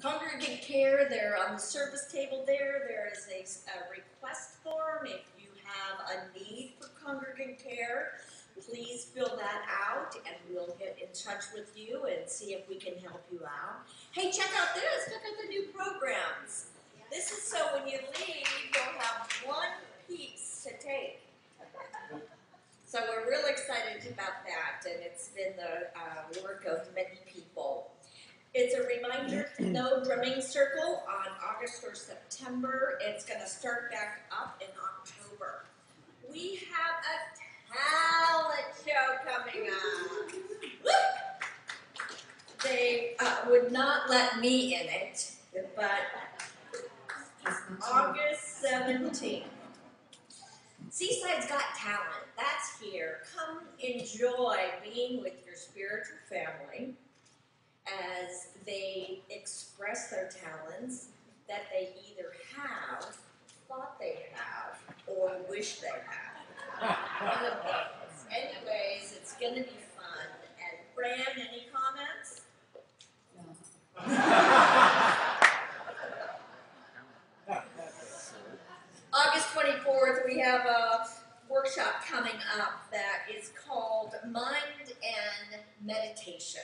Congregant care, they're on the service table there. There is a request form. If you have a need for congregant care, please fill that out and we'll get in touch with you and see if we can help you out. Hey, check out this. Check out the new programs. This is so when you leave, you'll have one piece to take. So we're real excited about that, and it's been the work of many people. It's a reminder, no drumming circle on August or September. It's going to start back up in October. We have a talent show coming up. Woo! They would not let me in it, but August 17th. Seaside's Got Talent. That's here. Come enjoy being with your spiritual family as they express their talents that they either have, thought they have, or wish they had. One of those. Anyways, it's going to be fun. And Fran, any comments? August 24th, we have a workshop coming up that is called Mind and Meditation.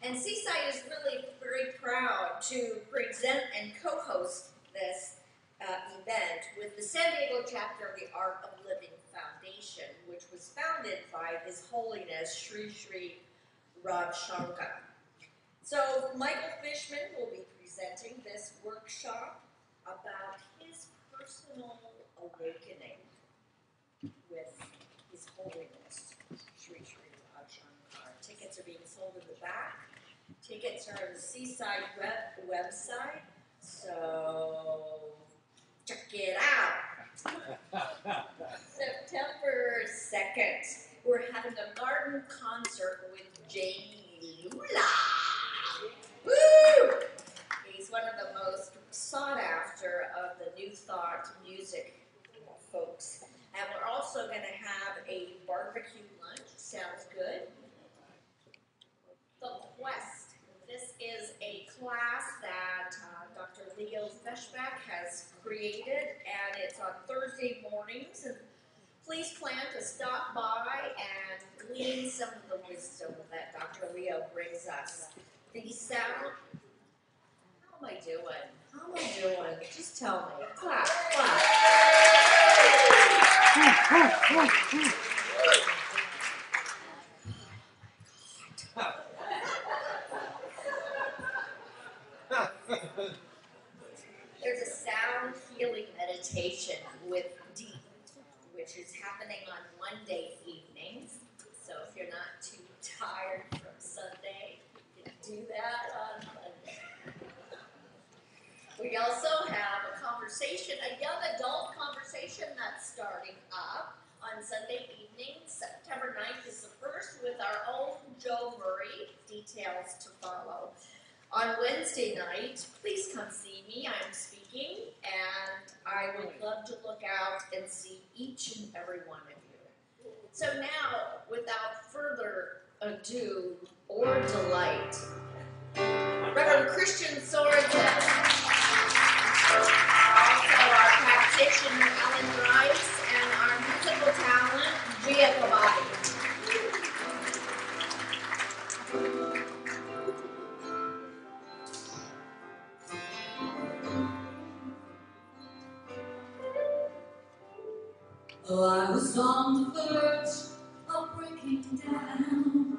And Seaside is really very proud to present and co-host this event with the San Diego chapter of the Art of Living Foundation, which was founded by His Holiness Sri Sri Rav Shankar. So Michael Fishman will be presenting this workshop about his personal awakening with His Holiness Sri Sri Rav Shankar. Tickets are being sold in the back. Tickets are on the Seaside website, so check it out. September 2nd, we're having a garden concert with Jay Lula. Woo! He's one of the most sought after of the New Thought music folks. And we're also going to have a barbecue lunch. Sounds good. The Quest. This is a class that Dr. Leo Feshbach has created, and it's on Thursday mornings. And please plan to stop by and glean some of the wisdom that Dr. Leo brings us. The sound. How am I doing? How am I doing? Just tell me. Clap, clap. There's a sound healing meditation with Deep, which is happening on Monday evenings. So if you're not too tired from Sunday, you can do that on Monday. We also have a conversation, a young adult conversation that's starting up on Sunday evening. September 9th is the first with our own Joe Murray. Details to follow. On Wednesday night, please come see me. I'm speaking, and I would love to look out and see each and every one of you. So now, without further ado or delight, Reverend Christian Sorensen, also our practitioner Alan Rice, and our musical talent Gia Kabadi. Oh, I was on the verge of breaking down,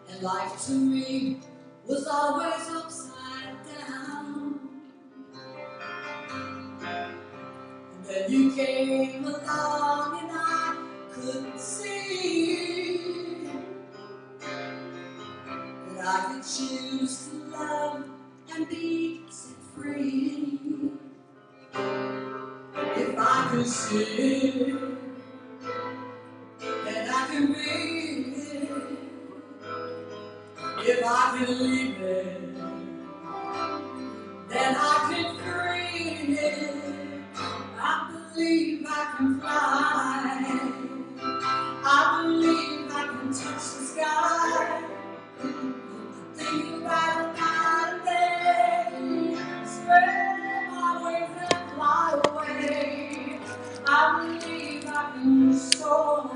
and life to me was always upside down. And then you came along and I couldn't see that I could choose to love and be set free. If I could see then I can read it. If I can leave it, then I can free it. I believe I can fly. I believe I can touch the sky. believe I can day, spread my wings and fly away. I believe I can soar,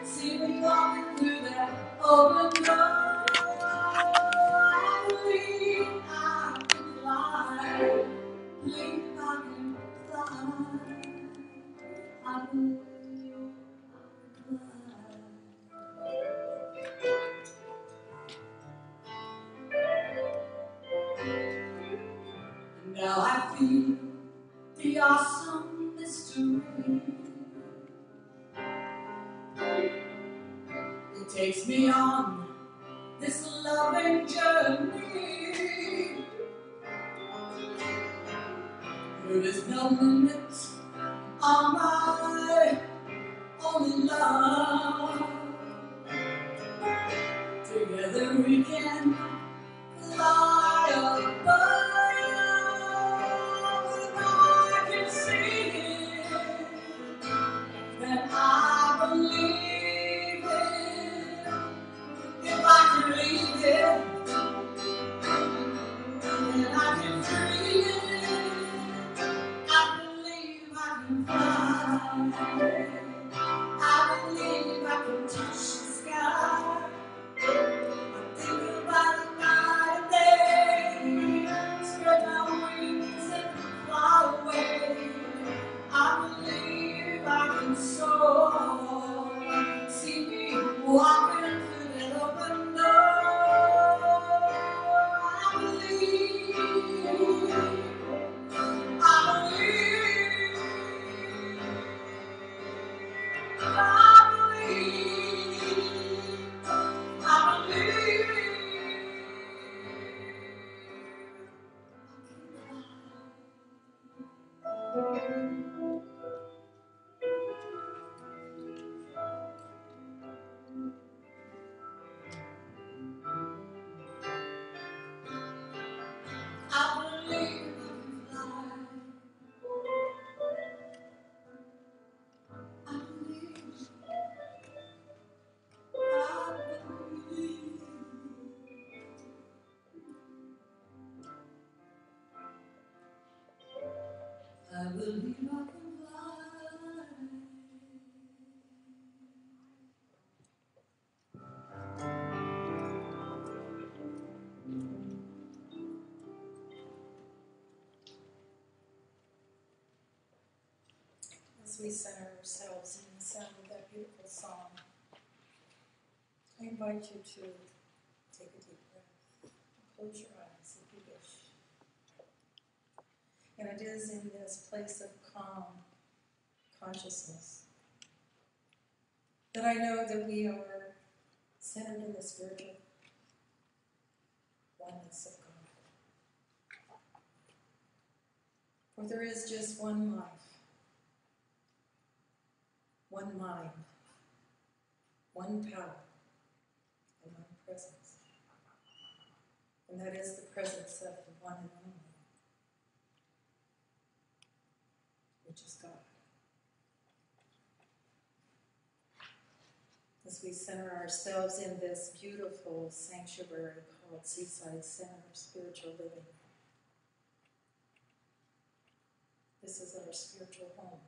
see me walking through that open door. I believe I can fly, believe I can fly. I believe I can fly. Now I feel the awesome mystery. It takes me on this loving journey. There is no limit on my only love. Together we can fly above. If I can see it, then I believe it. If I can leave it, then I can free it. I believe I can fly. I believe I can touch the sky. I think about it night and day. Spread my wings and fly away. I believe I can soar. See me walking through that open door. I believe. I believe. I believe. I believe. I believe I can fly. I believe. I believe. I believe I can fly. As we center ourselves in the sound of that beautiful song, I invite you to take a deep breath. Close your eyes if you wish. And it is in this place of calm consciousness that I know that we are centered in the spiritual oneness of God. For there is just one life, one mind, one power, and one presence. And that is the presence of the one and only, which is God. As we center ourselves in this beautiful sanctuary called Seaside Center of Spiritual Living, this is our spiritual home.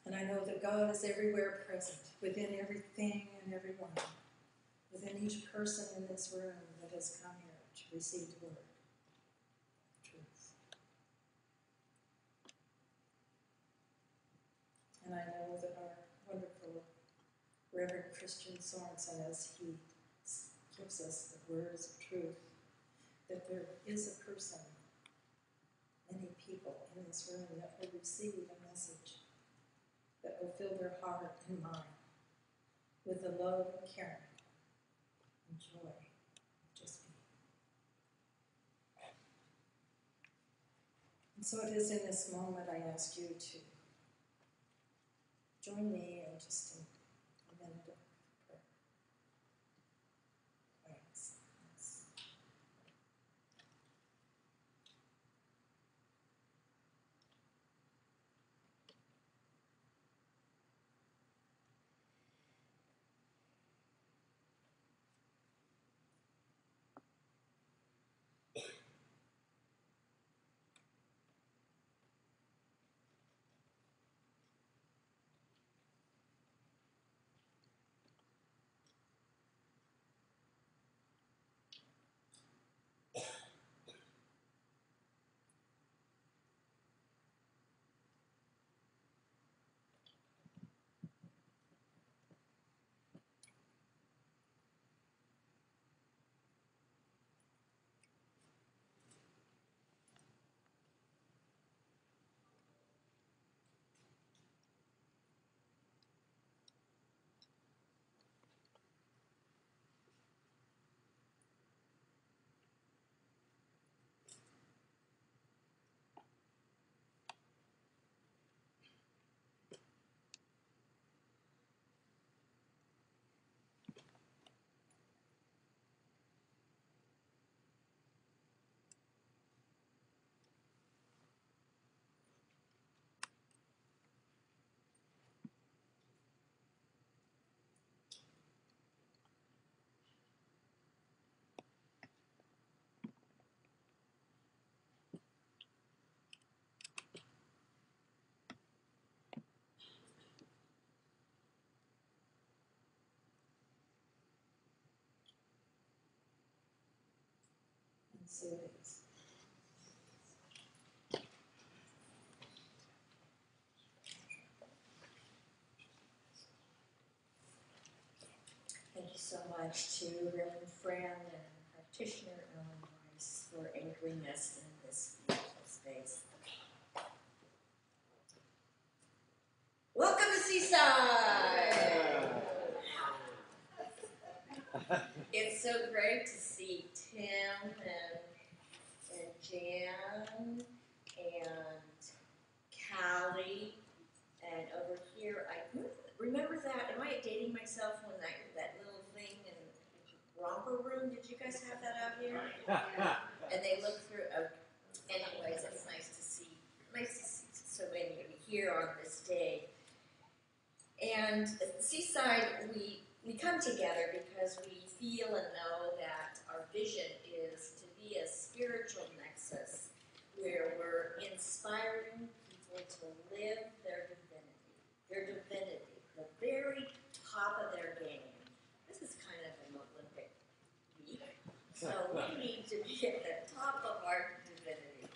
And I know that God is everywhere present, within everything and everyone, within each person in this room that has come here to receive the word of truth. And I know that our wonderful Reverend Christian Sorensen, as he gives us the words of truth, that there is a person, many people in this room that will receive a message that will fill their heart and mind with the love and caring and joy of just being. And so it is in this moment I ask you to join me in just a minute of prayer. Quiet silence. And so it is. Thank you so much to Reverend Fran and practitioner Ellen Rice for anchoring us in this beautiful space. Welcome to Seaside! It's so great to see Tim and Jan and Callie, and over here, I remember that. Am I dating myself when that little thing in romper room? Did you guys have that out here? And they look through. Anyways, it's nice to see so many of you here on this day. And at Seaside, we come together because we feel and know that our vision is to be a spiritual nexus where we're inspiring people to live their divinity, the very top of their game. This is kind of an Olympic week, so we need to be at the top of our divinity.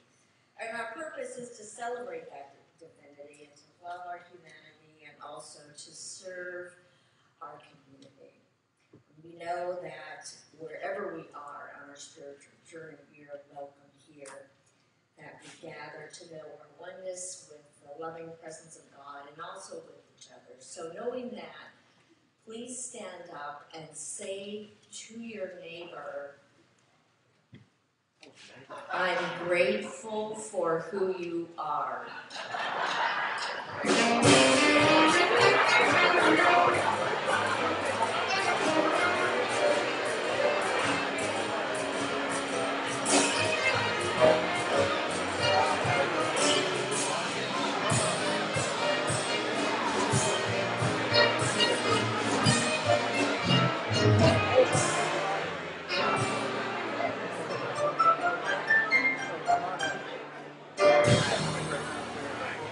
And our purpose is to celebrate that divinity and to love our humanity and also to serve our community. We know that wherever we are on our spiritual journey, we are welcome here, that we gather to know our oneness with the loving presence of God and also with each other. So knowing that, please stand up and say to your neighbor, I'm grateful for who you are.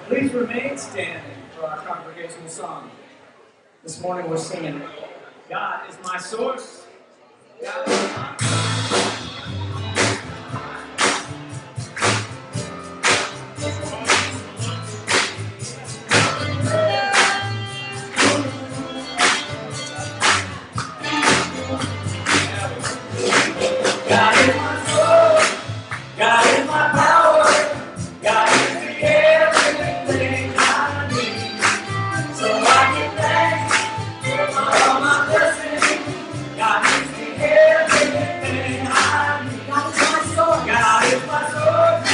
Please remain standing for our congregational song. This morning we're singing, God is my source. God is my God is my source. God is my power. God is the everything I need. So I give thanks for all my blessings. God is the everything I need. God is my source. God is my source.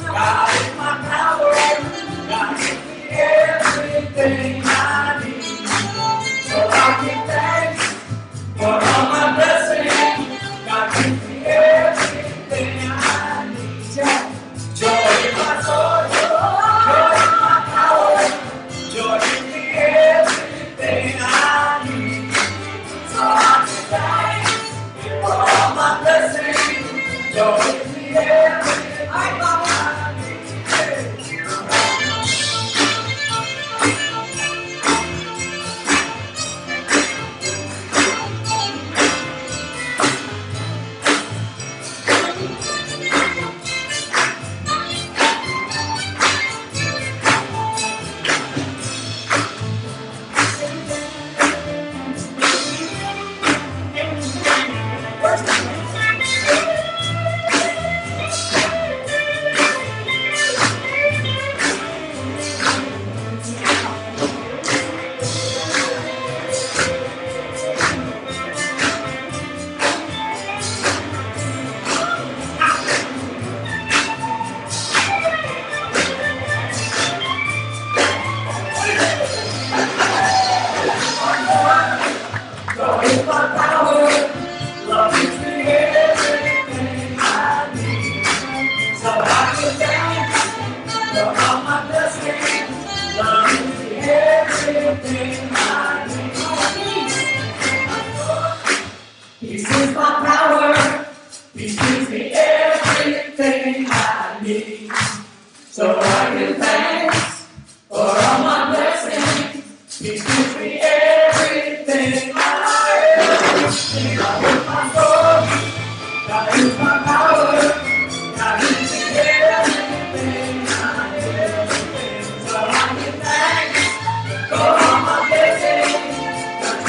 God is my power. God is the everything I need. So I give thanks for all my blessings. God gives me everything I need. Joy is my source. Joy is my power. Joy gives me everything I need. So I give thanks for all my blessings. Joy gives me everything I need.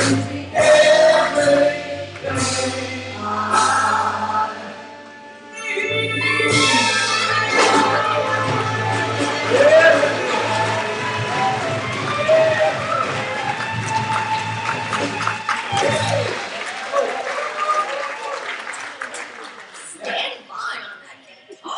Stand by on that guitar.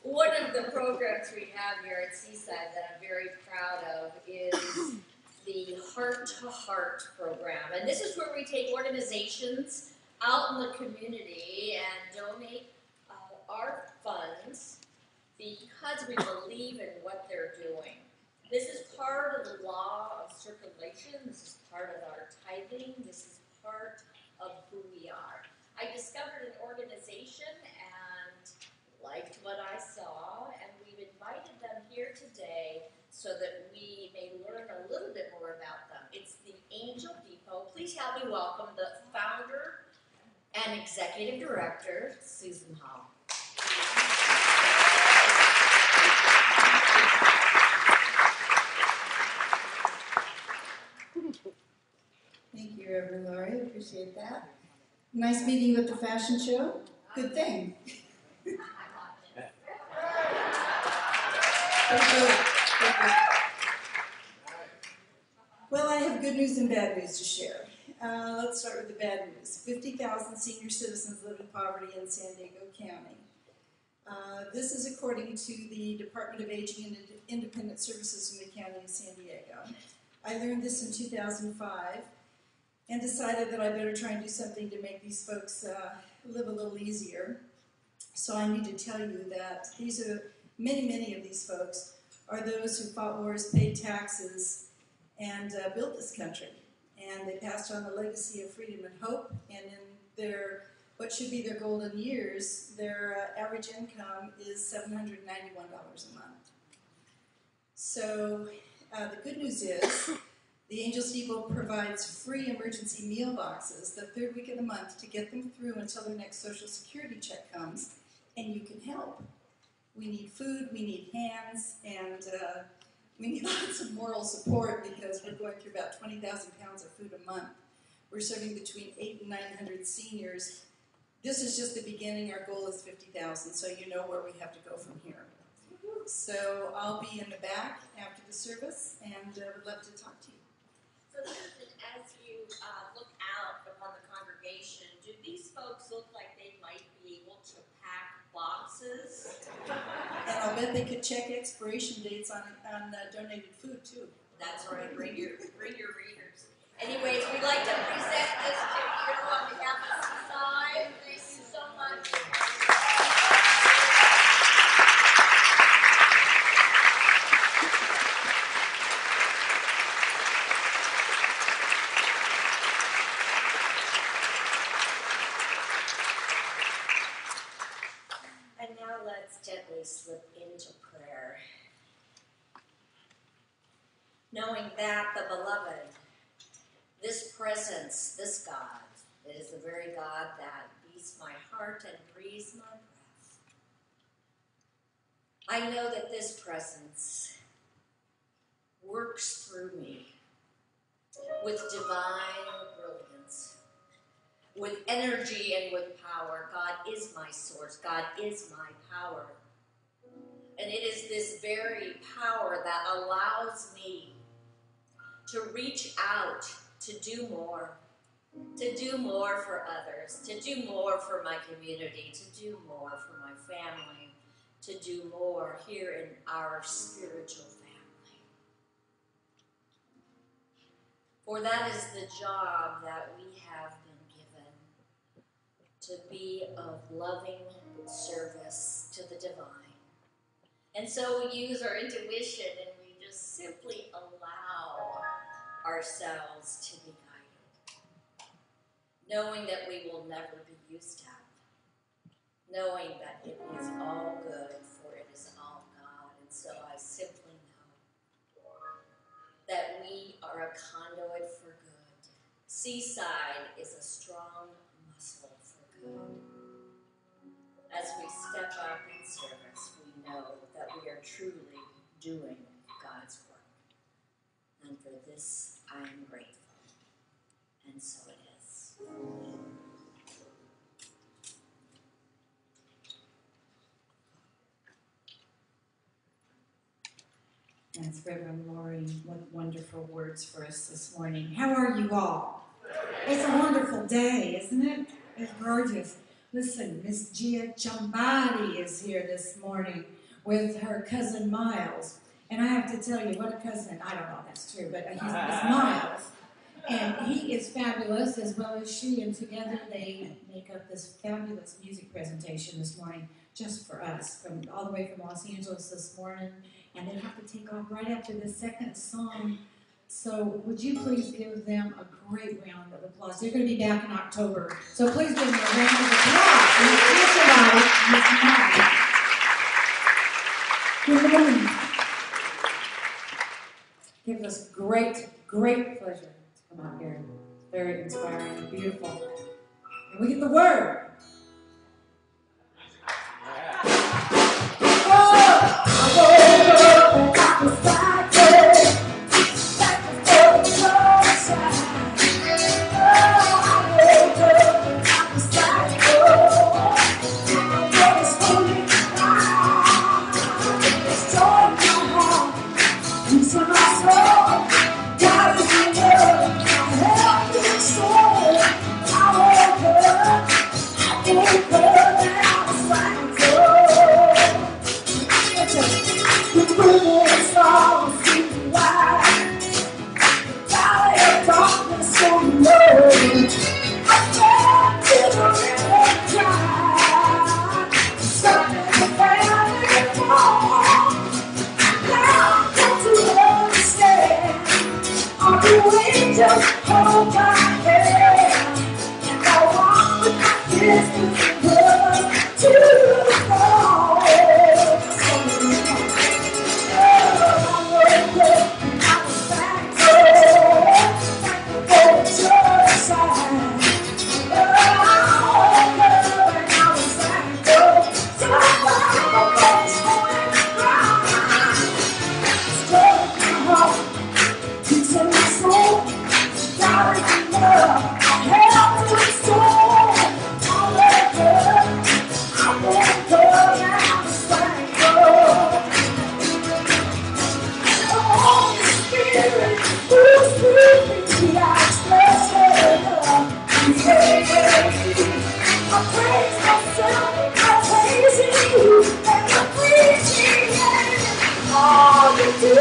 One of the programs we have here at Seaside that I'm very proud of is the Heart to Heart program. And this is where we take organizations out in the community and donate our funds because we believe in what they're doing. This is part of the law of circulation. This is part of our tithing. This is part of who we are. I discovered an organization and liked what I saw, and we've invited them here today so that we may learn a little bit more about them. It's the Angel Depot. Please help me welcome the founder and executive director, Susan Hall. Thank you, Reverend Laurie. Appreciate that. Nice meeting you at the fashion show. Good thing. Well, I have good news and bad news to share. Let's start with the bad news. 50,000 senior citizens live in poverty in San Diego County. This is according to the Department of Aging and Independent Services in the County of San Diego. I learned this in 2005 and decided that I better try and do something to make these folks live a little easier. So I need to tell you that these are many of these folks are those who fought wars, paid taxes, and built this country. And they passed on the legacy of freedom and hope, and in their what should be their golden years, their average income is $791 a month. So the good news is the Angels Depot provides free emergency meal boxes the third week of the month to get them through until their next Social Security check comes, and you can help. We need food, we need hands, and we need lots of moral support because we're going through about 20,000 pounds of food a month. We're serving between 800 and 900 seniors. This is just the beginning. Our goal is 50,000, so you know where we have to go from here. So I'll be in the back after the service, and would love to talk to you. So Susan, as you look out upon the congregation, do these folks look like they might be able to pack boxes? And I'll bet they could check expiration dates on donated food, too. That's right, bring your readers. Anyways, we'd like to present this to you on behalf of Seaside. Thank you so much. And now let's gently slip into prayer. Knowing that the beloved, this presence, this God, it is the very God that beats my heart and breathes my breath. I know that this presence works through me with divine brilliance, with energy and with power. God is my source. God is my power. And it is this very power that allows me to reach out, to do more for others, to do more for my community, to do more for my family, to do more here in our spiritual family. For that is the job that we have been given, to be of loving service to the divine. And so we use our intuition and we just simply allow ourselves to be guided, knowing that we will never be used up, knowing that it is all good, for it is all God. And so I simply know that we are a conduit for good. Seaside is a strong muscle for good. As we step up in service, we know that we truly doing God's work. And for this, I am grateful. And so it is. That's Reverend Lori. What wonderful words for us this morning. How are you all? It's a wonderful day, isn't it? It's gorgeous. Listen, Miss Gia Chambadi is here this morning with her cousin Miles. And I have to tell you, what a cousin. I don't know if that's true, but he's Miles. And he is fabulous, as well as she. And together they make up this fabulous music presentation this morning just for us, from all the way from Los Angeles this morning. And they have to take off right after the second song. So would you please give them a great round of applause? They're going to be back in October. So please give them a round of applause. Good morning. Gives us great pleasure to come out here. Very inspiring and beautiful. And we get the word. Just hold my hand, and I walk with my distance love to the fall. I woke up and I was thankful for the joy side. I woke up and I was thankful, so thankful for this morning cry. Struck my heart, peace in my soul. God is love, I have to restore. I woke up and I'm thankful. The Holy Spirit moves through me, I express your love. I praise myself, I praise you, and I appreciate all you do.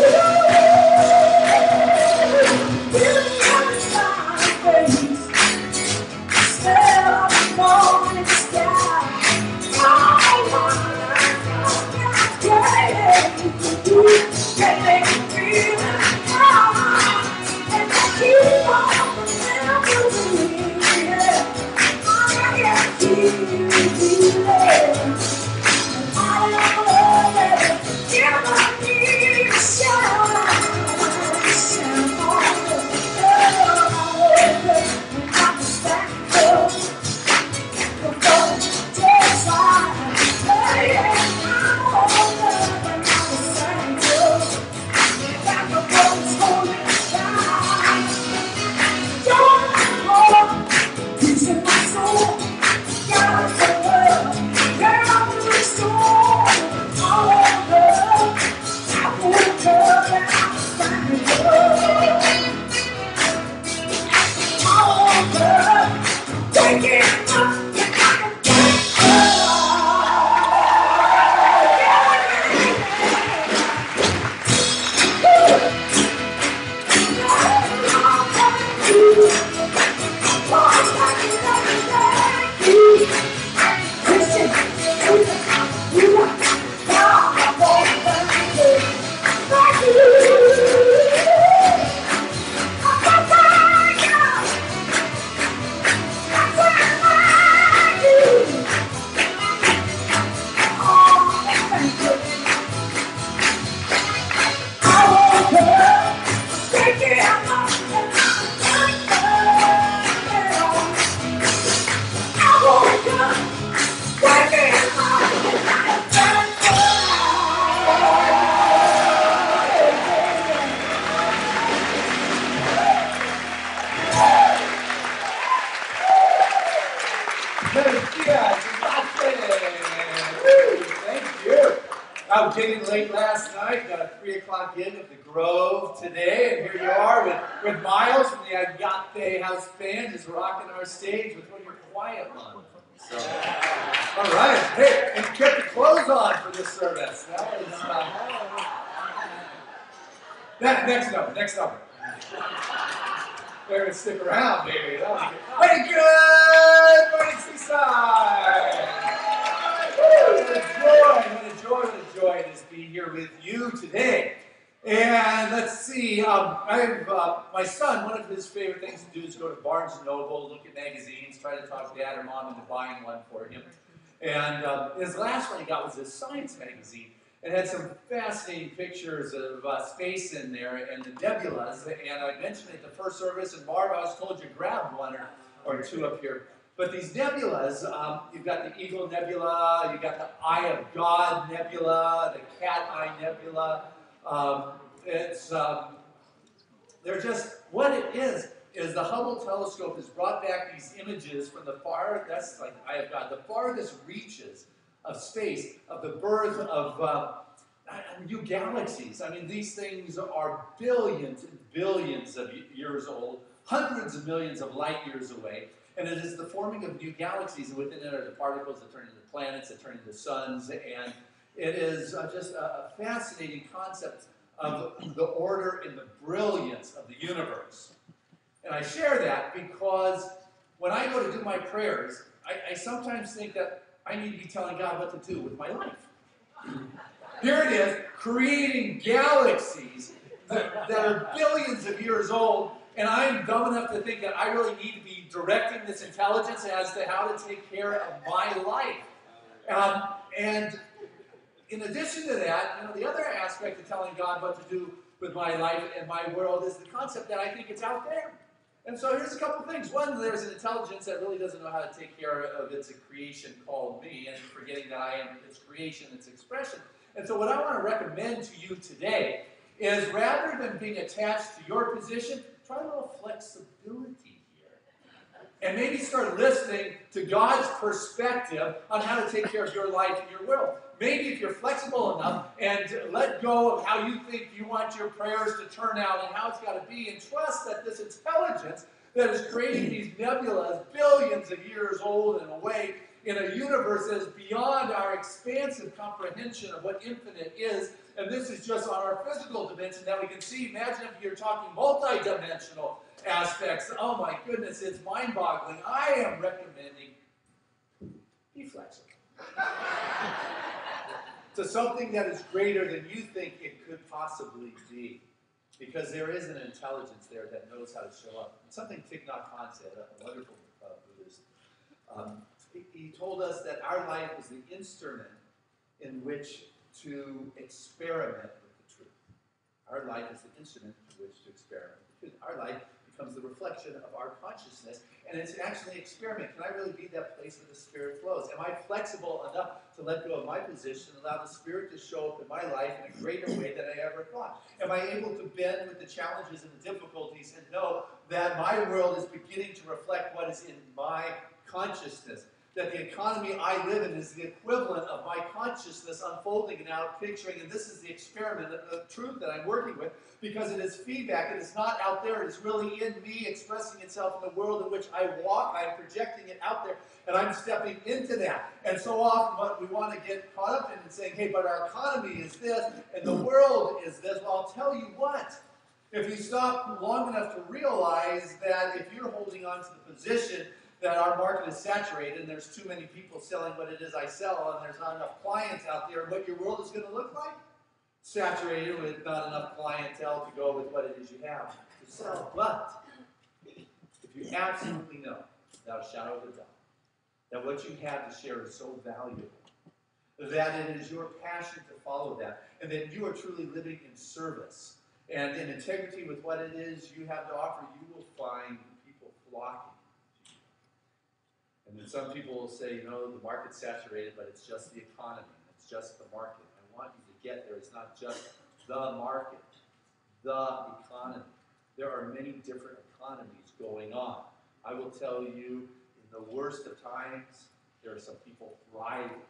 late last night, got a 3 o'clock gig at the Grove today, and here you are with Miles from the Agape House Band, just rocking our stage with one of your quiet ones. So, all right. Hey, and you kept your clothes on for this service. That was, next number. They're going to stick around, baby. Hey, good morning, Seaside. What a joy it is to be here with you today. And let's see, my son, one of his favorite things to do is go to Barnes & Noble, look at magazines, try to talk dad or mom into buying one for him. And his last one he got was a science magazine. It had some fascinating pictures of space in there and the nebulas. And I mentioned at the first service, and Barb, I was told you grabbed one or two up here. But these nebulas, you've got the Eagle Nebula, you've got the Eye of God Nebula, the Cat Eye Nebula. They're just, what it is the Hubble telescope has brought back these images from the far, that's like Eye of God, the farthest reaches of space, of the birth of new galaxies. I mean, these things are billions and billions of years old, hundreds of millions of light years away. And it is the forming of new galaxies, and within it are the particles that turn into planets, that turn into suns, and it is just a fascinating concept of the order and the brilliance of the universe. And I share that because when I go to do my prayers, I sometimes think that I need to be telling God what to do with my life. Here it is, creating galaxies that are billions of years old, and I'm dumb enough to think that I really need to be directing this intelligence as to how to take care of my life. And in addition to that, the other aspect of telling God what to do with my life and my world is the concept that I think it's out there. And so here's a couple things. One, there's an intelligence that really doesn't know how to take care of its creation called me, and forgetting that I am its creation, its expression. And so what I want to recommend to you today is, rather than being attached to your position, try a little flexibility here. And maybe start listening to God's perspective on how to take care of your life and your world. Maybe if you're flexible enough and let go of how you think you want your prayers to turn out and how it's got to be, and trust that this intelligence that is creating these nebulas billions of years old and away in a universe that is beyond our expansive comprehension of what infinite is, and this is just on our physical dimension that we can see. Imagine if you're talking multi-dimensional aspects. Oh my goodness, it's mind-boggling. I am recommending be flexible to something that is greater than you think it could possibly be, because there is an intelligence there that knows how to show up. It's something Thich Nhat Hanh said, a wonderful Buddhist. He told us that our life is the instrument in which to experiment with the truth. Our life is the instrument in which to experiment with the truth. Our life becomes the reflection of our consciousness, and it's actually an experiment. Can I really be that place where the Spirit flows? Am I flexible enough to let go of my position and allow the Spirit to show up in my life in a greater way than I ever thought? Am I able to bend with the challenges and the difficulties and know that my world is beginning to reflect what is in my consciousness? That the economy I live in is the equivalent of my consciousness unfolding and out picturing, and this is the experiment, the truth that I'm working with, because it is feedback. It is not out there. It is really in me, expressing itself in the world in which I walk. I'm projecting it out there, and I'm stepping into that. And so often what we want to get caught up in and saying, hey, but our economy is this, and the world is this. Well, I'll tell you what. If you stop long enough to realize that if you're holding on to the position that our market is saturated and there's too many people selling what it is I sell and there's not enough clients out there, what your world is going to look like? Saturated with not enough clientele to go with what it is you have to sell. But if you absolutely know, without a shadow of a doubt, that what you have to share is so valuable, that it is your passion to follow that, and that you are truly living in service and in integrity with what it is you have to offer, you will find people flocking. And then some people will say, the market's saturated, but it's just the economy. It's just the market. I want you to get there. It's not just the market, the economy. There are many different economies going on. I will tell you, in the worst of times, there are some people thriving.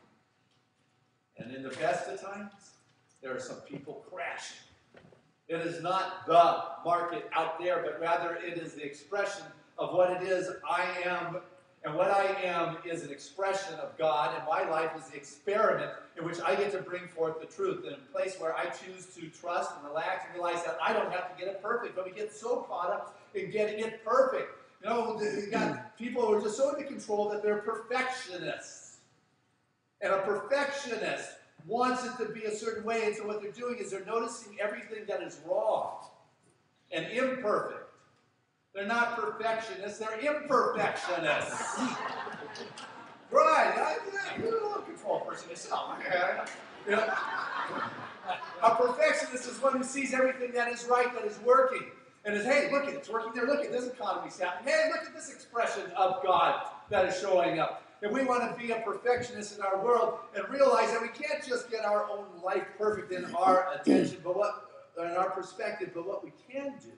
And in the best of times, there are some people crashing. It is not the market out there, but rather it is the expression of what it is I am. And what I am is an expression of God, and my life is the experiment in which I get to bring forth the truth in a place where I choose to trust and relax and realize that I don't have to get it perfect, but we get so caught up in getting it perfect. You know, you got people who are just so into control that they're perfectionists. And a perfectionist wants it to be a certain way, and so what they're doing is they're noticing everything that is wrong and imperfect. They're not perfectionists, they're imperfectionists. Right, you're a little control person yourself. You know, a perfectionist is one who sees everything that is right, that is working. And is, hey, look, it's working there. Look at this economy's happening. Hey, look at this expression of God that is showing up. And we want to be a perfectionist in our world and realize that we can't just get our own life perfect in our attention, in our perspective, but what we can do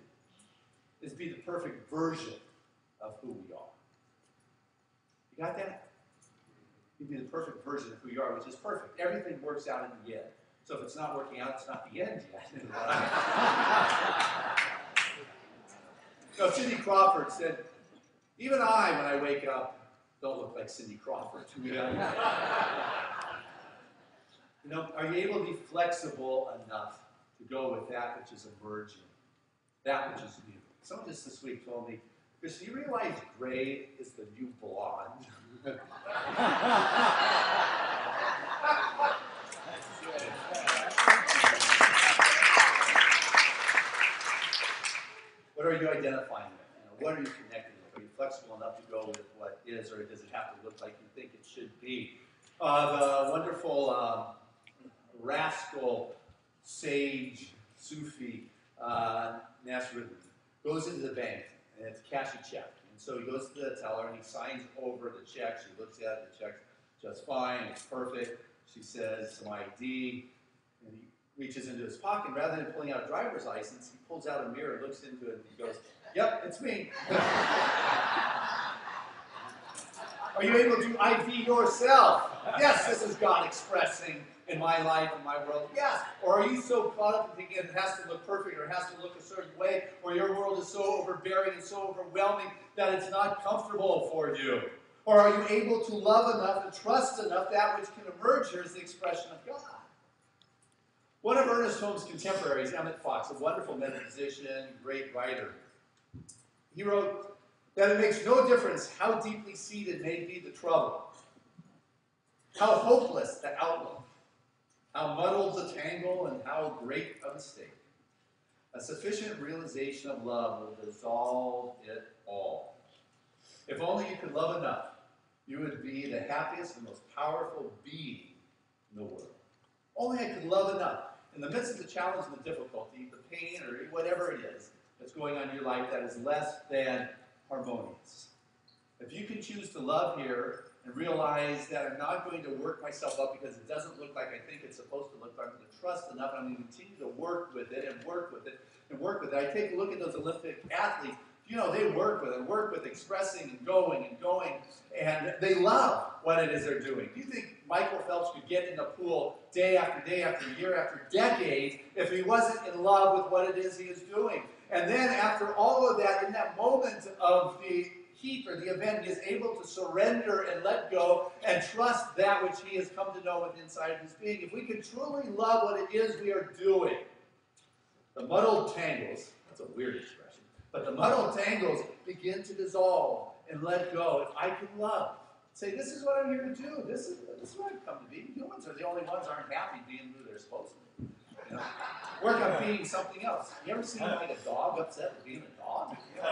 is be the perfect version of who we are. You got that? You be the perfect version of who you are, which is perfect. Everything works out in the end. So if it's not working out, it's not the end yet. Cindy Crawford said, even I, when I wake up, don't look like Cindy Crawford. You know, are you able to be flexible enough to go with that which is emerging, that which is new? Someone just this week told me, Chris, do you realize gray is the new blonde? What are you identifying with? You know, what are you connected with? Are you flexible enough to go with what is, or does it have to look like you think it should be? The wonderful rascal, sage, Sufi, Nasruddin goes into the bank, and it's cash a check. And so he goes to the teller, and he signs over the check. She looks at it, the check's just fine, it's perfect. She says, some ID, and he reaches into his pocket. Rather than pulling out a driver's license, he pulls out a mirror, looks into it, and he goes, yep, it's me. Are you able to ID yourself? Yes, this is God expressing in my life, in my world. Yes. Or are you so caught up in thinking it has to look perfect or it has to look a certain way, or your world is so overbearing and so overwhelming that it's not comfortable for you? Or are you able to love enough and trust enough that which can emerge here as the expression of God? One of Ernest Holmes' contemporaries, Emmett Fox, a wonderful metaphysician, great writer, he wrote that it makes no difference how deeply seated may be the trouble, how hopeless the outlook, how muddled the tangle, and how great a mistake. A sufficient realization of love will dissolve it all. If only you could love enough, you would be the happiest and most powerful being in the world. Only I could love enough. In the midst of the challenge and the difficulty, the pain, or whatever it is that's going on in your life that is less than harmonious. If you can choose to love here and realize that I'm not going to work myself up because it doesn't look like I think it's supposed to look, but I'm going to trust enough, and I'm going to continue to work with it and work with it and work with it. I take a look at those Olympic athletes. You know, they work with expressing and going, and they love what it is they're doing. Do you think Michael Phelps could get in the pool day after year after decade if he wasn't in love with what it is he is doing? And then after all of that, in that moment of the heat or the event, he is able to surrender and let go and trust that which he has come to know within inside of his being. If we can truly love what it is we are doing, the muddled tangles, that's a weird expression, but the muddled tangles begin to dissolve and let go. If I can love, say, this is what I'm here to do. This is what I've come to be. Humans are the only ones who aren't happy being who they're supposed to be. You know? Work on being something else. You ever seen like a dog upset with being a dog? You know?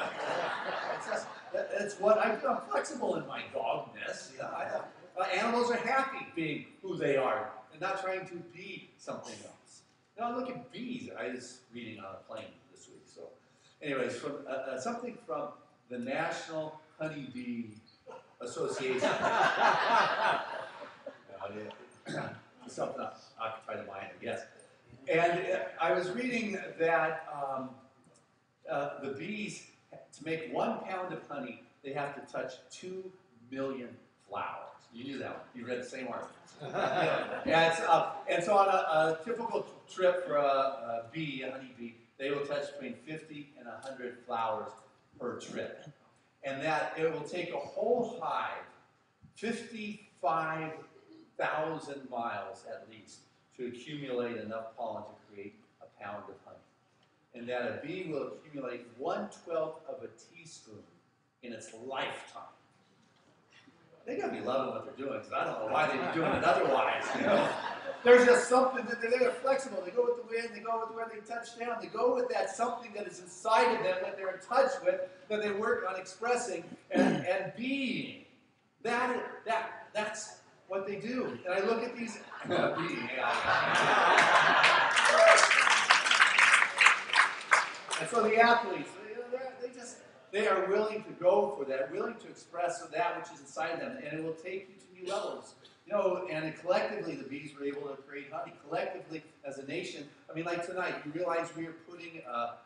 It's what I do. I'm flexible in my dogness. You know? Animals are happy being who they are and not trying to be something else. Now look at bees. I was reading on a plane this week. So, anyways, from something from the National Honeybee Association. Something occupied the mind, I guess. And I was reading that the bees, to make 1 pound of honey, they have to touch 2 million flowers. You knew that one. You read the same article. And so on a typical trip for a bee, a honeybee, they will touch between 50 and 100 flowers per trip. And that it will take a whole hive 55,000 miles at least to accumulate enough pollen to create a pound of honey. And that a bee will accumulate 1/12 of a teaspoon in its lifetime. They gotta be loving what they're doing, because I don't know why they'd be doing it otherwise. You know? There's just something that they're flexible. They go with the wind, they go with where they touch down, they go with that something that is inside of them that they're in touch with, that they work on expressing and being. That's what they do. And I look at these being. And so the athletes, they are willing to go for that, willing to express that which is inside them, and it will take you to new levels. You know, and collectively the bees were able to create honey. Collectively, as a nation, I mean, like tonight, you realize we are putting a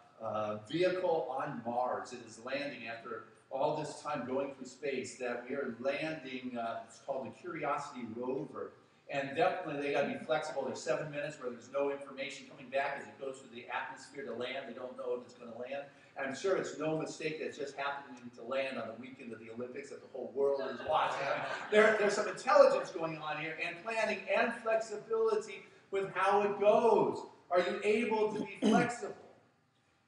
vehicle on Mars. It is landing after all this time going through space, that we are landing, it's called the Curiosity rover. And definitely they got to be flexible. There's 7 minutes where there's no information coming back as it goes through the atmosphere to land. They don't know if it's going to land. And I'm sure it's no mistake that it's just happening to land on the weekend of the Olympics that the whole world is watching. There's some intelligence going on here, and planning and flexibility with how it goes. Are you able to be flexible?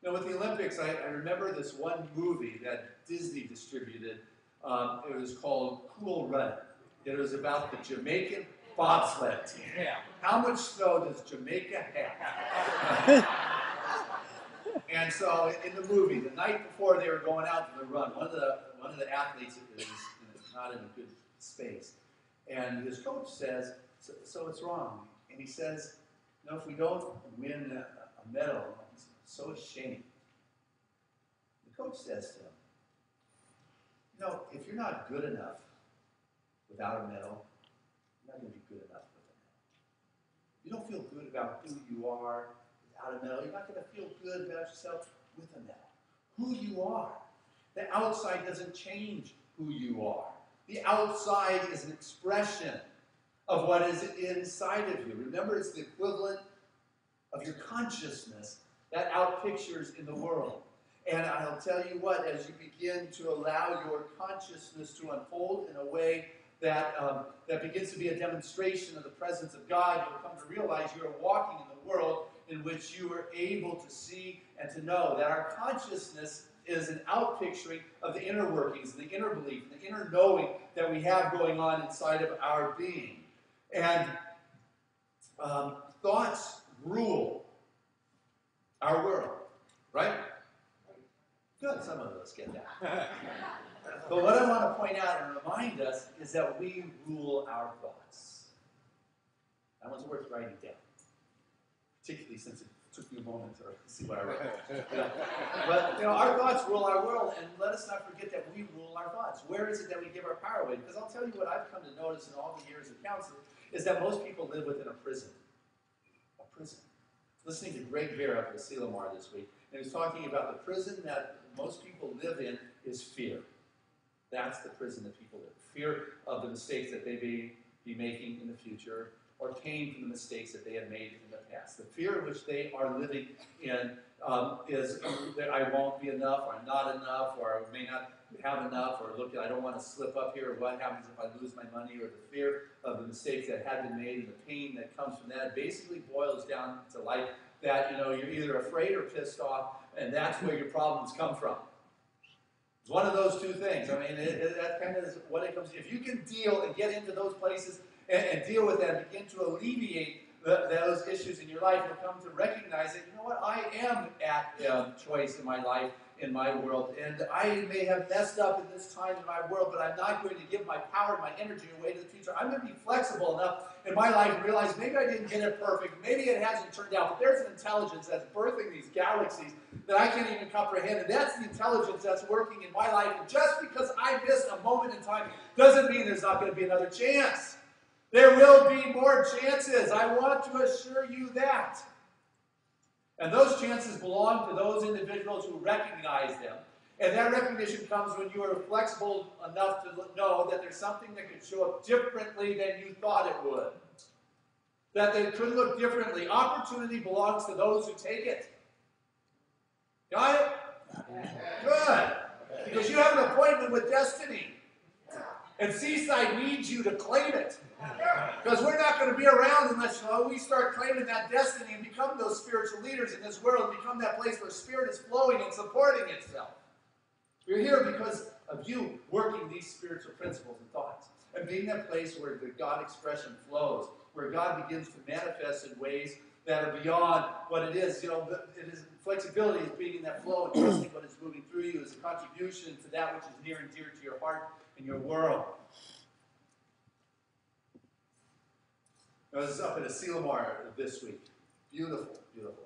You know, with the Olympics, I remember this one movie that Disney distributed. It was called Cool Running. It was about the Jamaican bobsled team. Yeah. How much snow does Jamaica have? And so in the movie, the night before they were going out to the run, one of the athletes is not in a good space. And his coach says, so what's wrong? And he says, no, if we don't win a medal, he's so ashamed. The coach says to him, you know, if you're not good enough without a medal, you're not going to be good enough with a medal. You don't feel good about who you are without a medal. You're not going to feel good about yourself with a medal. Who you are. The outside doesn't change who you are. The outside is an expression of what is inside of you. Remember, it's the equivalent of your consciousness that outpictures in the world. And I'll tell you what, as you begin to allow your consciousness to unfold in a way that begins to be a demonstration of the presence of God, you'll come to realize you are walking in the world in which you are able to see and to know that our consciousness is an outpicturing of the inner workings, the inner belief, the inner knowing that we have going on inside of our being. And thoughts rule our world, right? Good, some of us get that. But what I want to point out and remind us is that we rule our thoughts. That one's worth writing down, particularly since it took me a moment to see what I wrote. But our thoughts rule our world, and let us not forget that we rule our thoughts. Where is it that we give our power away? Because I'll tell you what I've come to notice in all the years of counseling is that most people live within a prison. A prison. Listening to Greg Vera up at Selamar this week, and he was talking about the prison that most people live in is fear. That's the prison that people live in. Fear of the mistakes that they may be making in the future, or pain from the mistakes that they have made in the past. The fear in which they are living in is that I won't be enough, or I'm not enough, or I may not have enough, or look, I don't want to slip up here, or what happens if I lose my money, or the fear of the mistakes that have been made and the pain that comes from that basically boils down to life that you're either afraid or pissed off, and that's where your problems come from. It's one of those two things. I mean, that kind of is what it comes to. If you can deal and get into those places and deal with them, begin to alleviate those issues in your life, you'll come to recognize that, you know what, I am at choice in my life, in my world, and I may have messed up in this time in my world, but I'm not going to give my power and my energy away to the future. I'm going to be flexible enough in my life and realize maybe I didn't get it perfect, maybe it hasn't turned out, but there's an intelligence that's birthing these galaxies that I can't even comprehend, and that's the intelligence that's working in my life. And just because I missed a moment in time doesn't mean there's not going to be another chance. There will be more chances. I want to assure you that. And those chances belong to those individuals who recognize them. And that recognition comes when you are flexible enough to know that there's something that could show up differently than you thought it would. that they could look differently. Opportunity belongs to those who take it. Got it? Good. Because you have an appointment with destiny. And Seaside needs you to claim it. Because we're not going to be around unless we start claiming that destiny and become those spiritual leaders in this world, become that place where Spirit is flowing and supporting itself. We're here because of you working these spiritual principles and thoughts. And being that place where the God expression flows, where God begins to manifest in ways that are beyond what it is. You know, it is flexibility is being in that flow and trusting what is moving through you as a contribution to that which is near and dear to your heart and your world. I was up at a Sealamar this week. Beautiful, beautiful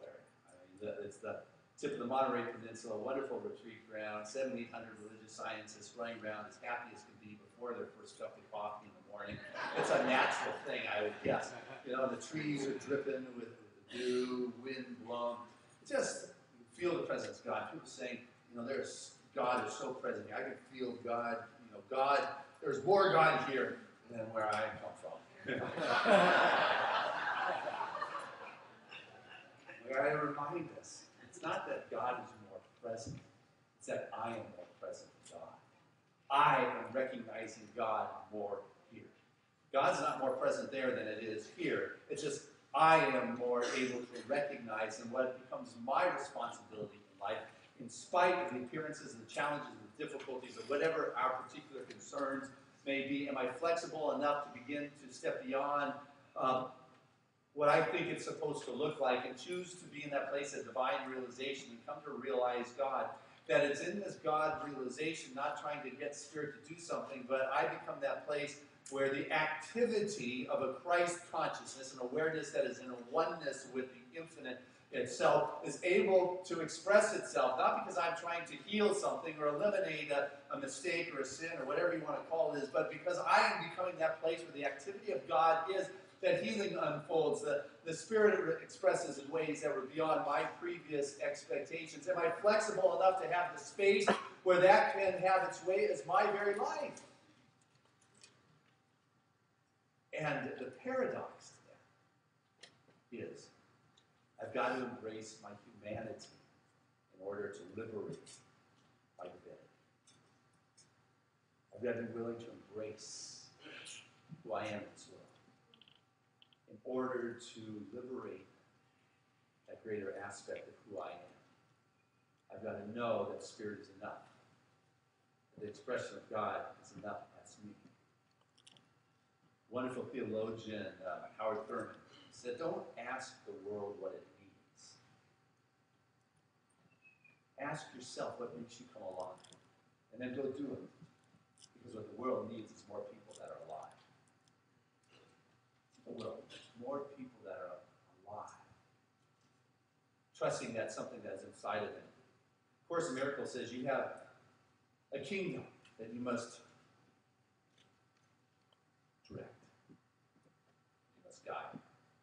area. It's the tip of the Monterey Peninsula, wonderful retreat ground, 700-800 religious scientists running around as happy as can be before their first cup of coffee in the morning. It's a natural thing, I would guess. You know, the trees are dripping with dew, wind blown. Just feel the presence of God. People saying, you know, God is so present here. I can feel God, you know, God, there's more God here than where I come from. Where I remind us, it's not that God is more present, it's that I am more present than God. I am recognizing God more here. God's not more present there than it is here. It's just I am more able to recognize and what becomes my responsibility in life, in spite of the appearances and the challenges and the difficulties of whatever our particular concerns may be. Am I flexible enough to begin to step beyond what I think it's supposed to look like and choose to be in that place of divine realization and come to realize God? That it's in this God realization, not trying to get Spirit to do something, but I become that place where the activity of a Christ consciousness, an awareness that is in a oneness with the infinite itself, is able to express itself, not because I'm trying to heal something or eliminate a mistake or a sin or whatever you want to call it is, but because I am becoming that place where the activity of God is, that healing unfolds, the Spirit expresses in ways that were beyond my previous expectations. Am I flexible enough to have the space where that can have its way as my very life? And the paradox to that is, I've got to embrace my humanity in order to liberate my divinity. I've got to be willing to embrace who I am in this world in order to liberate that greater aspect of who I am. I've got to know that Spirit is enough. The expression of God is enough. That's me. Wonderful theologian Howard Thurman said, don't ask the world what it needs. Ask yourself what makes you come along. And then go do it. Because what the world needs is more people that are alive. The world needs more people that are alive. Trusting that something that's inside of them. Course in Miracles says you have a kingdom that you must direct. You must guide.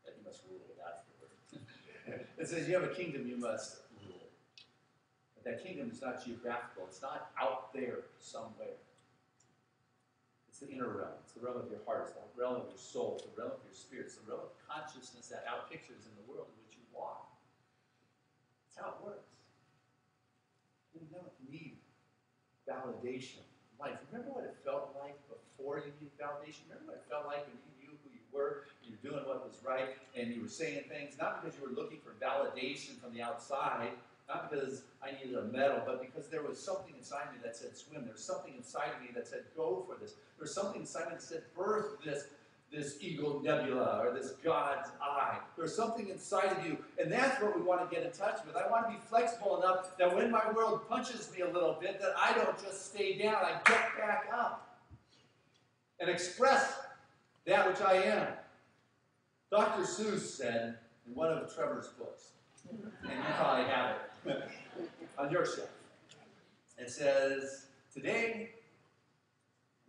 That you must rule. That's the word. It says you have a kingdom you must rule. But that kingdom is not geographical. It's not out there somewhere. It's the inner realm. It's the realm of your heart. It's the realm of your soul. It's the realm of your spirit. It's the realm of consciousness that outpictures in the world in which you walk. That's how it works. You don't need validation in life. Remember what it felt like before you needed validation? Remember what it felt like when you knew who you were, you were doing what was right, and you were saying things, not because you were looking for validation from the outside, not because I needed a medal, but because there was something inside me that said swim. There was something inside of me that said go for this. There was something inside me that said birth this eagle nebula or this God's eye. There's something inside of you, and that's what we want to get in touch with. I want to be flexible enough that when my world punches me a little bit, that I don't just stay down. I get back up and express that which I am. Dr. Seuss said in one of Trevor's books, and you probably have it on your shelf. It says, today,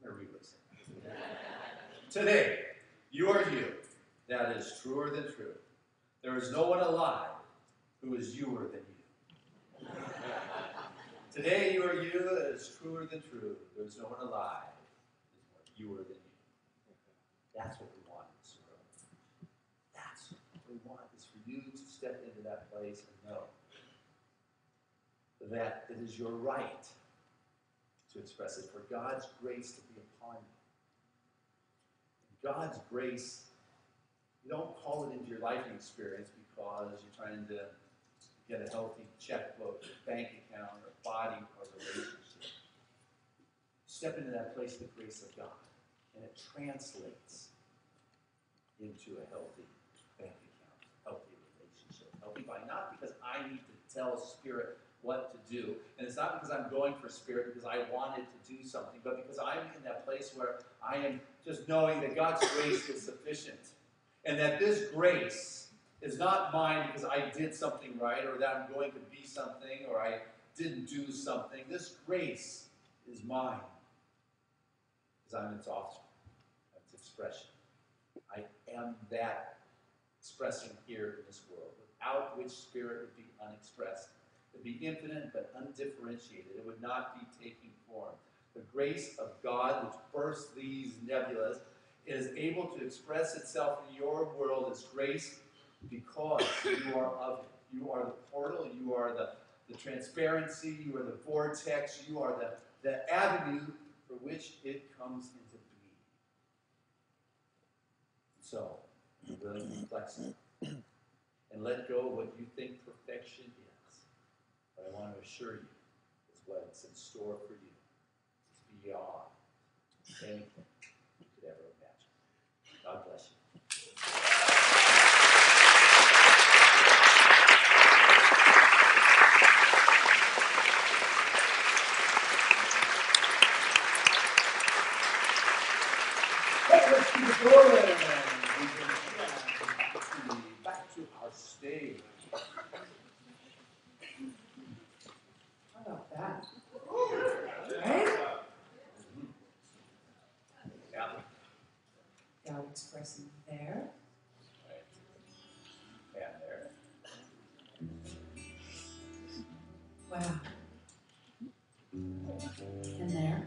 I'm going to read what it says. Today, you are you. That is truer than true. There is no one alive who is youer than you. Today, you are you. That is truer than true. There is no one alive who is more youer than you. That's what we want in this world. we want is for you to step into that place and know that it is your right to express it, for God's grace to be upon you. God's grace, you don't call it into your life experience because you're trying to get a healthy checkbook, bank account, or body, or relationship. Step into that place of the grace of God, and it translates into a healthy bank account, healthy relationship. Healthy body, not because I need to tell Spirit what to do, and it's not because I'm going for Spirit because I wanted to do something, but because I'm in that place where I am just knowing that God's grace is sufficient, and that this grace is not mine because I did something right, or that I'm going to be something, or I didn't do something. This grace is mine because I'm its offspring, its expression. I am that expressing here in this world, without which Spirit would be unexpressed. It would be infinite but undifferentiated. It would not be taking form. The grace of God, which bursts these nebulas, is able to express itself in your world as grace because you are of it. You are the portal, you are the transparency, you are the vortex, you are the avenue for which it comes into being. So, be willing to be flexible and let go of what you think perfection is. But I want to assure you is what's in store for you. It's beyond anything you could ever imagine. God bless you. Let's keep it going, and we can back to our stage. How about that? Right? Yeah. God expressing there. Right. And there. Wow. And there.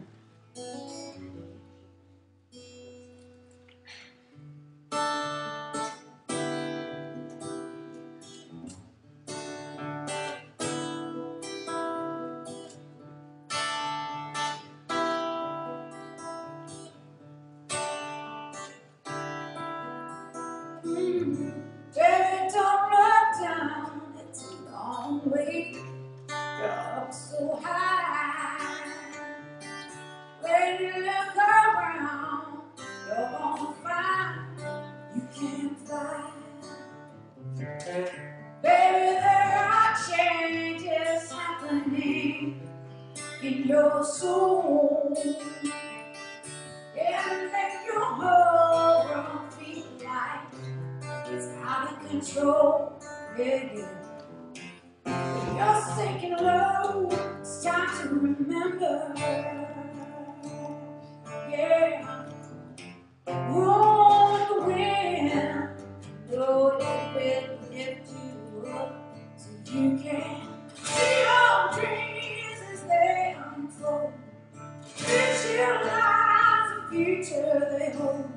Baby, don't look down, it's a long way. You're up so high. When you look around, you're gonna find you can't fly. Baby, there are changes happening in your soul. It'll make your whole world feel like it's out of control. Yeah, yeah. You're sinking low, it's time to remember. Yeah, roll with the wind, though it will lift you up so you can see your dreams as they unfold. Visualize the future they hold.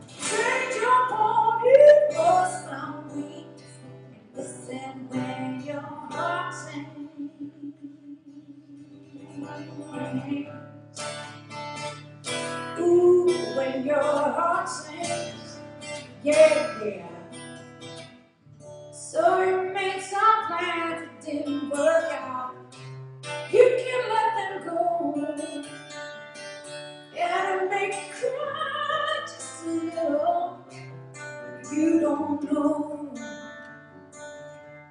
Change your body for some weeks and listen when your heart sings. Ooh, when your heart sings, yeah, yeah. So you made some plans that didn't work out. You can let them go. It'll make you cry just a little. You don't know.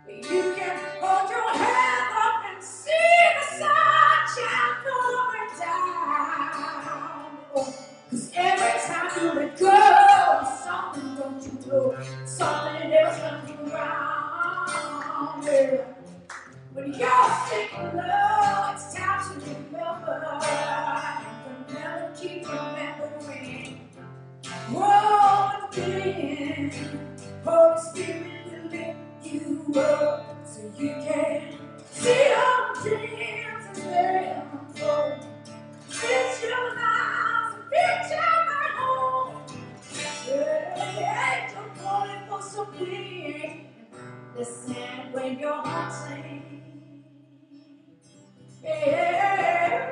But you can hold your head up and see the sunshine pouring down. Oh, 'cause every time you let go, something, don't you know, something else comes around. Yeah. When you're sinking low, it's time to remember. Remember, keep remembering. Whoa, again. Holy Spirit will lift you up so you can see your dreams as they unfold. Visualize the picture at home. Yeah, you're calling for some wind. your heart sing. Yeah, yeah,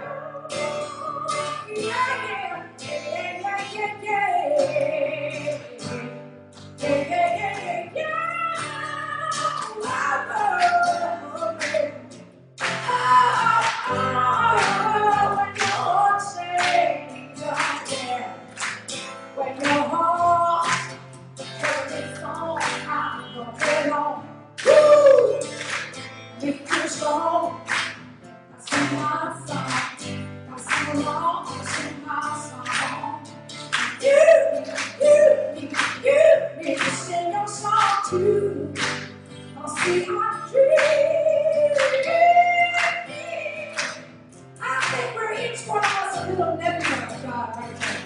yeah, yeah, yeah, yeah, yeah. Yeah, yeah, yeah, yeah, yeah. Oh, baby. Oh, when your heart sings, yeah. When your heart tells its song, I'm gonna play on. Woo! Lift your song, I sing my song. I sing along, I sing my song. You need to sing your song too. I'll see my dream. I think we're each one of us a little nebula of God right now.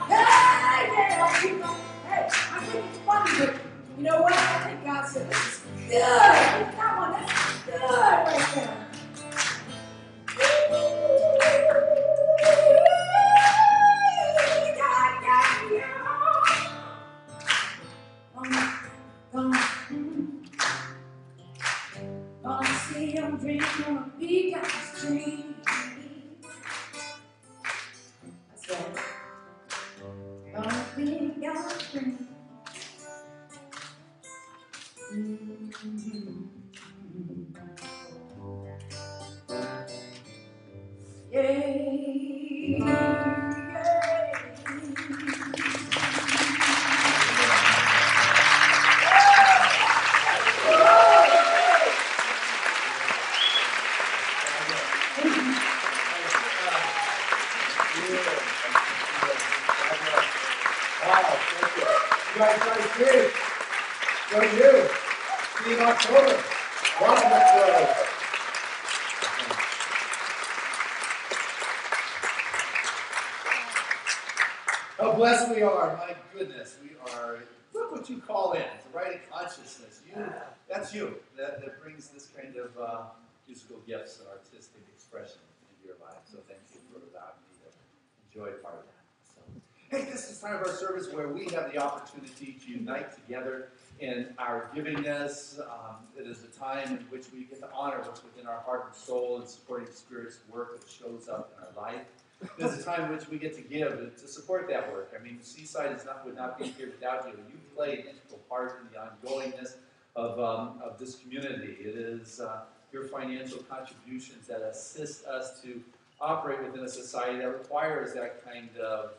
Hey, yeah, people. Hey, I think it's funny, but you know what? I think God said this is good. Come on, that's good right there. Gonna see him dream, gonna be God's dream. That's right. Gonna be God's dream. Yay, Wow, thank you. You guys great. So you. See you in October. Wonderful. How blessed we are, my goodness. We are, look what you call in, it's the right of consciousness. That's you. That brings this kind of musical gifts and artistic expression into your life. So thank you for allowing me to enjoy part of that. So, hey, this is time of our service where we have the opportunity to unite together in our givingness. It is a time in which we get to honor what's within our heart and soul and supporting the Spirit's work that shows up in our life. There's a time in which we get to give to support that work. I mean, Seaside would not be here without you. You play an integral part in the ongoingness of this community. It is your financial contributions that assist us to operate within a society that requires that kind of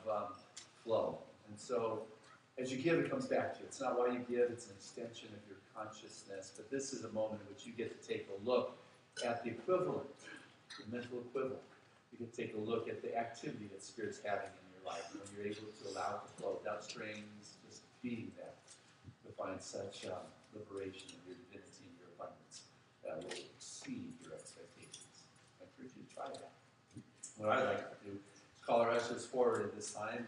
flow. And so, as you give, it comes back to you. It's not why you give, it's an extension of your consciousness. But this is a moment in which you get to take a look at the equivalent, the mental equivalent. You can take a look at the activity that Spirit's having in your life. When you're able to allow it to flow without strings, just feeding that, you'll find such liberation in your divinity and your abundance that will exceed your expectations. I encourage you to try that. What I'd like to do is call our ushers forward at this time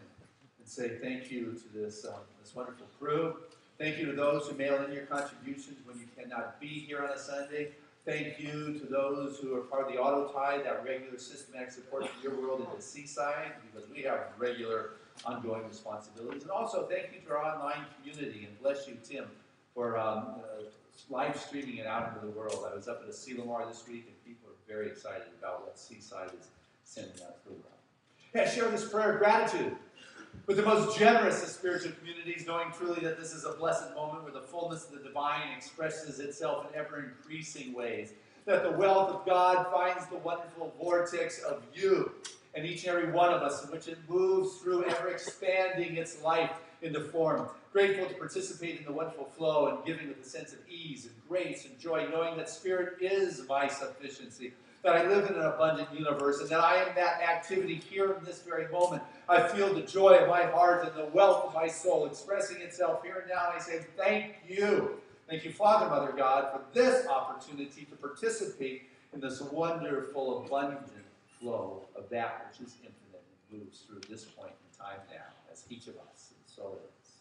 and say thank you to this wonderful crew. Thank you to those who mail in your contributions when you cannot be here on a Sunday. Thank you to those who are part of the auto tie, that regular systematic support for your world into Seaside, because we have regular ongoing responsibilities. And also thank you to our online community, and bless you, Tim, for live streaming it out into the world. I was up at a Sealamar this week, and people are very excited about what Seaside is sending out through. Hey, share this prayer of gratitude with the most generous of spiritual communities, knowing truly that this is a blessed moment where the fullness of the divine expresses itself in ever-increasing ways, that the wealth of God finds the wonderful vortex of you and each and every one of us, in which it moves through, ever-expanding its life into form. Grateful to participate in the wonderful flow and giving with a sense of ease and grace and joy, knowing that Spirit is my sufficiency, that I live in an abundant universe, and that I am that activity here in this very moment. I feel the joy of my heart and the wealth of my soul expressing itself here and now, and I say thank you. Thank you, Father, Mother God, for this opportunity to participate in this wonderful, abundant flow of that which is infinite and moves through this point in time now, as each of us, and so it is.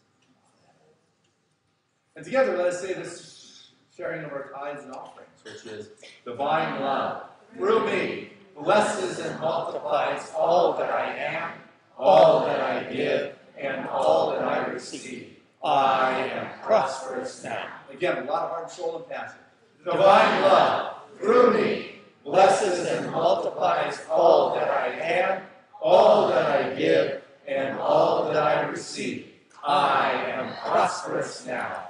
And together, let us say this sharing of our tithes and offerings, which is divine love through me blesses and multiplies all that I am, all that I give, and all that I receive. I am prosperous now. Again, a lot of heart, soul, and passion. divine love, through me, blesses and multiplies all that I am, all that I give, and all that I receive. I am prosperous now.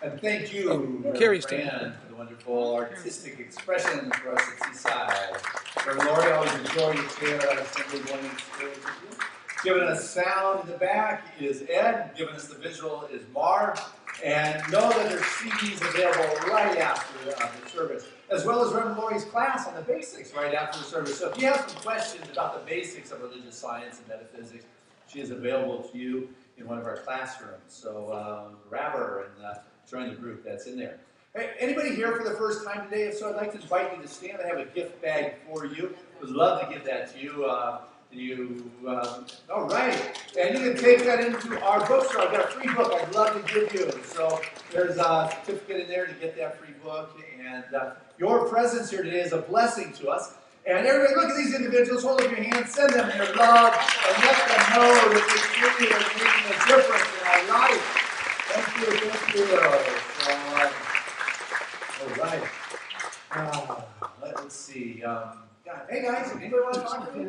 And thank you, Carrie's Fran, for the wonderful artistic expression for us at Seaside. Reverend Lori, always enjoy your chair at Assembly morning experience with you. Giving us sound in the back is Ed. Giving us the visual is Marv. And know that there's CDs available right after the service, as well as Reverend Lori's class on the basics right after the service. So if you have some questions about the basics of religious science and metaphysics, she is available to you in one of our classrooms. So grab her and join the group that's in there. Hey, anybody here for the first time today? If so, I'd like to invite you to stand. I have a gift bag for you. Would love to give that to you. All right. And you can take that into our bookstore. I've got a free book I'd love to give you. So there's a certificate in there to get that free book. And your presence here today is a blessing to us. And everybody, look at these individuals. Hold up your hands. Send them your love. And let them know that they truly are making a difference in our life. Thank you. Thank you. All right. Let's see. Hey guys, anybody want to talk to me?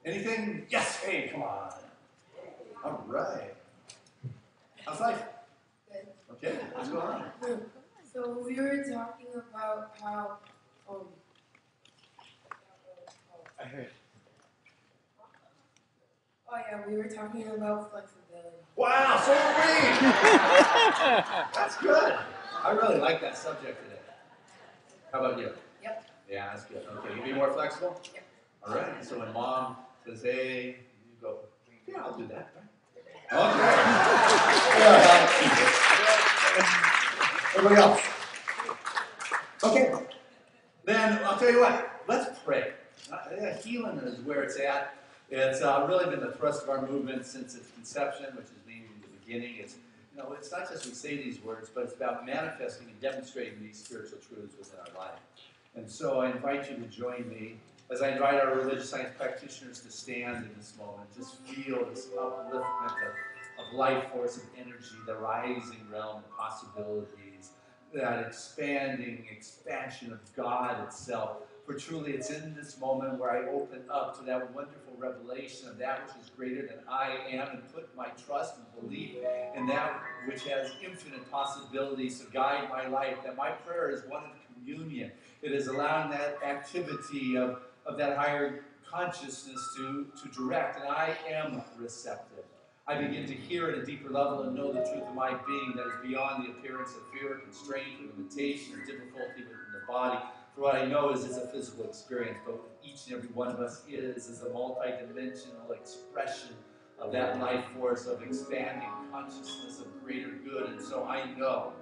Anything? Yes. Hey, come on. All right. How's life? Okay. What's going on? So we were talking about how I heard. oh yeah, we were talking about flexibility. Wow, so are we. That's good. I really like that subject today. How about you? Yep. Yeah, that's good. Okay, you be more flexible? Yep. All right. So when mom says, hey, you go, yeah, I'll do that. Okay. Everybody else? Okay. Then I'll tell you what, let's pray. Healing is where it's at. It's really been the thrust of our movement since its conception, which has been the beginning. It's not just we say these words, but it's about manifesting and demonstrating these spiritual truths within our life. And so I invite you to join me As I invite our religious science practitioners to stand in this moment, just feel this upliftment of life force and energy, the rising realm of possibilities, that expanding expansion of God itself. For truly, it's in this moment where I open up to that wonderful revelation of that which is greater than I am and put my trust and belief in that which has infinite possibilities to guide my life. That my prayer is one of communion. It is allowing that activity of that higher consciousness to direct, and I am receptive. I begin to hear at a deeper level and know the truth of my being that is beyond the appearance of fear, constraint, or limitation, or difficulty within the body. For what I know is it's a physical experience, but what each and every one of us is a multidimensional expression of that life force of expanding consciousness of greater good. And so I know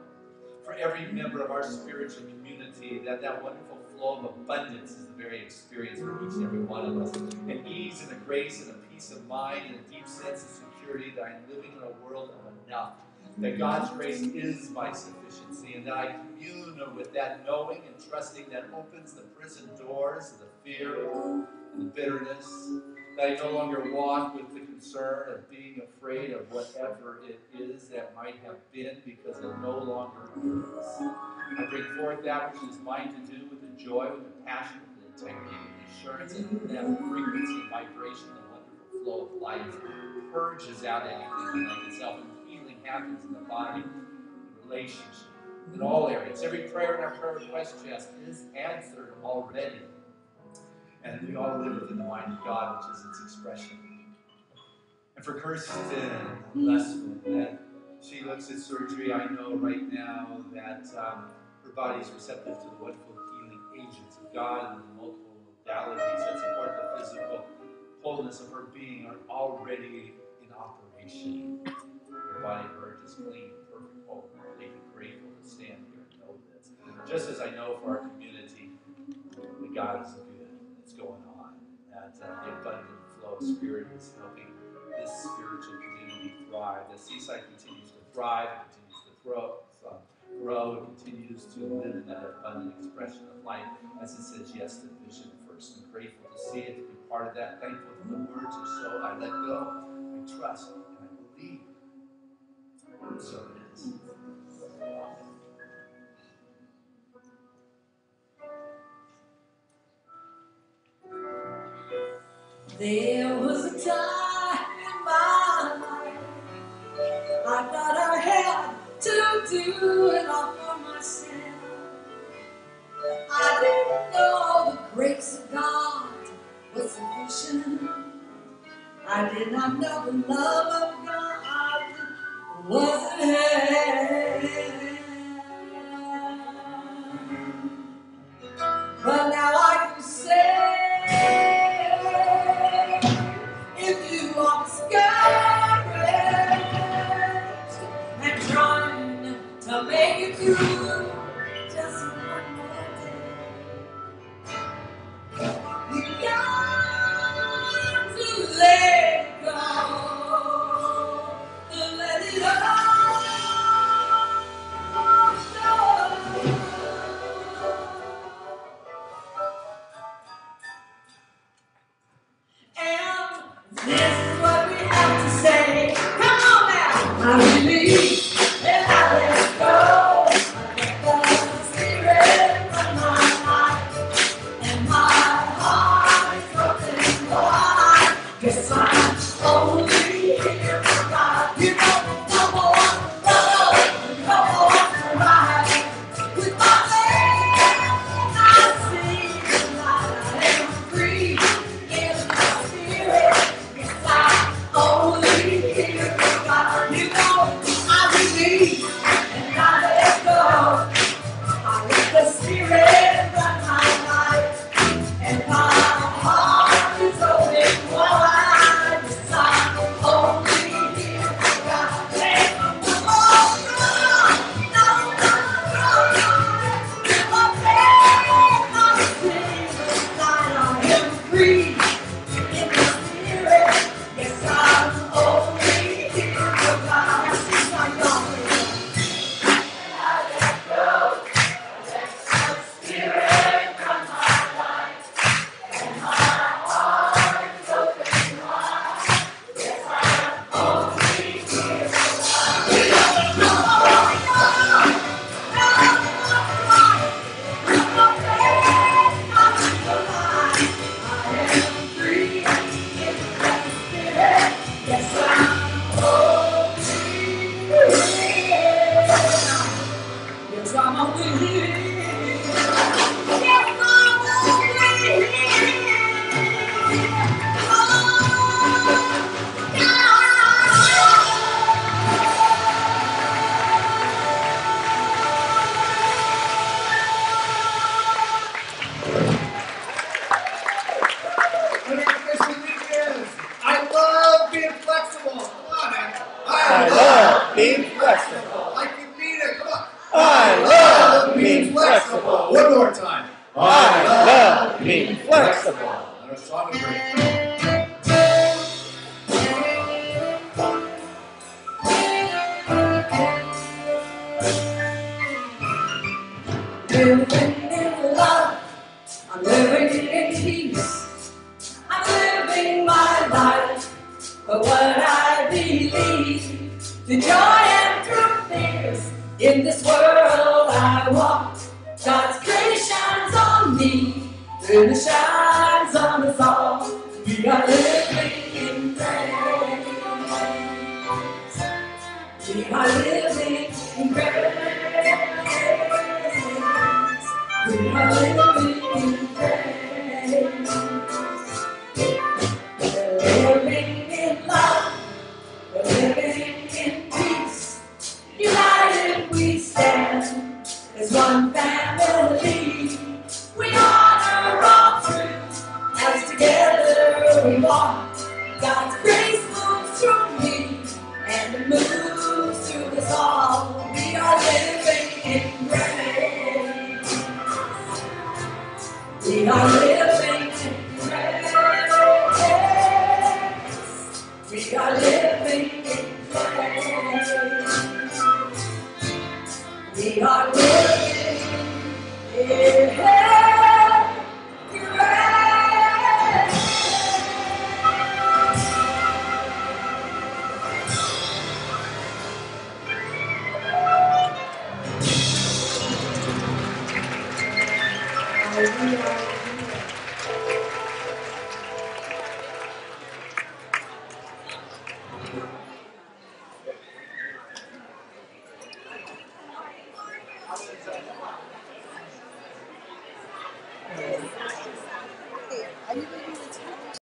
for every member of our spiritual community that wonderful flow of abundance is the very experience for each and every one of us. An ease and a grace and a peace of mind and a deep sense of security that I'm living in a world of enough. That God's grace is my sufficiency, and that I commune with that knowing and trusting that opens the prison doors of the fear and the bitterness. That I no longer walk with the concern of being afraid of whatever it is that might have been, because it no longer is. I bring forth that which is mine to do with the joy, with the passion, with the integrity, with the assurance, and that frequency and vibration, the wonderful flow of life purges out anything like itself, and healing happens in the body, in relationship, in all areas. Every prayer in our prayer request chest is answered already. And we all live within the mind of God, which is its expression. And for Kirsten Lessman, that she looks at surgery, I know right now that her body is receptive to the wonderful healing agents of God, and the multiple modalities that support the physical wholeness of her being are already in operation. Her body emerges clean, perfect, whole, complete, and grateful to stand here and know this. Just as I know for our community that God is good. Going on, that the abundant flow of Spirit is helping this spiritual community thrive. That Seaside continues to thrive, it continues to grow, it continues to live in that abundant expression of life as it says yes to the vision first. I'm grateful to see it, to be part of that, thankful for the words are so. I let go, I trust, and I believe. So it is. There was a time in my life I thought I had to do it all for myself. I didn't know the grace of God was sufficient. I did not know the love of God wasn't there. But now I can say, if you are discouraged and trying to make it through just one more day, you got to let go and let it all go. And this is what we have to say. Come on now. I believe and I let go. I let the Spirit from my life, and my heart is open wide. Guess I'm only here for God. You know, no more, no more to ride. With my hands I see the light. I am free in the Spirit. Yes, I'm only here for God. You know, I believe. I love being flexible. Like you mean it, come on. I love being flexible. One more time. I love being flexible. Another song of praise. Living in love, I'm living in peace. I'm living my life for what I believe. Through joy and through fears, in this world I walk. God's grace shines on me, and it shines on us all. We are living in grace. We are living in grace. We are living in grace. We're living in love. We're living in peace. United we stand as one family. We honor all truth as together we walk. God's grace moves through me and it moves through us all. We are living in grace. We are living in grace. We are living in grace. We are